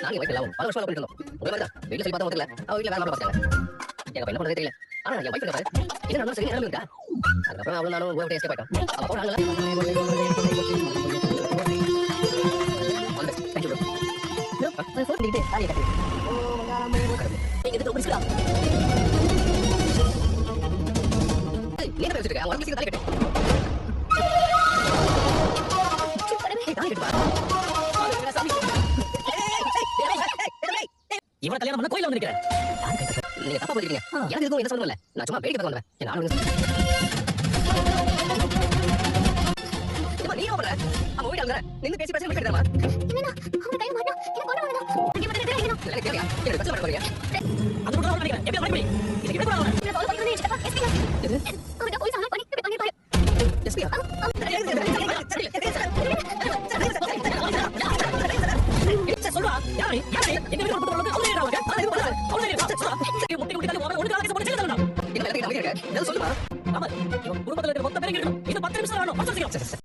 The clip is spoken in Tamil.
நாங்க வைக்கல பல வருஷமா பண்ணிட்டு இருந்தோம். ஒரே மாதிரி தான் வீட்டுல சொல்லி பார்த்தா முதல்ல அவ வீட்டுல வேலை பார்த்தாங்க. எங்க என்ன பண்றதே தெரியல. ஆனா என் வைஃப் இருக்காரு என்ன நடந்தாலும் சரி என்ன இருக்கா. அதுக்கப்புறம் அவளும் நானும் ஓவர் டேஸ்ட் போயிட்டோம். அப்போ நாங்க தேங்க் யூ ப்ரோ. நான் ஃபோன் பண்ணிட்டு தாலியை கட்டு. நீங்க இது பிடிச்சா நீ என்ன பேசிட்டு இருக்க? அவன் தாலி கட்டு. தாலி கட்டு பா. இவனை கல்யாணம் பண்ண கோயில வந்திருக்கிறேன். நீங்க தப்பா போறீங்க. எனக்கு எதுவும் என்ன சொல்லல. நான் சும்மா வேடிக்கை பார்க்க வந்தேன். என் ஆளுங்க நீ ஓவர அவன் வீட்டு அங்க நின்னு பேசி பேசி முடிக்கிறதா? என்னடா அவன் கையில மாட்டா என்ன கொண்டு வரணும். இங்க வந்து தெரியும். எனக்கு தெரியா. என்ன பிரச்சனை பண்ண போறீங்க? அது கூட நான் நினைக்கிறேன். எப்படி பண்ணி? இது கிட்ட போறாங்க. நான் கால் பண்ணி நினைச்சேன். எஸ்பி. இது அவன் போய் சானா பண்ணி இப்படி பண்ணிட்டாரு. எஸ்பி. சொல்றா. யாரு? யாரு? எங்க வீட்டுக்கு போறது? அவளே ஏறாங்க. அவளே போறாங்க. அவளே ஏறாங்க. சொல்றா. முட்டி முட்டி தள்ளி போற. ஒண்ணு காலக்கு போட்டு செல்ல தரணும். என்ன வேலைக்கு நம்பிக்கை இருக்க? நான் சொல்லுமா. ஆமா. இவன் குடும்பத்துல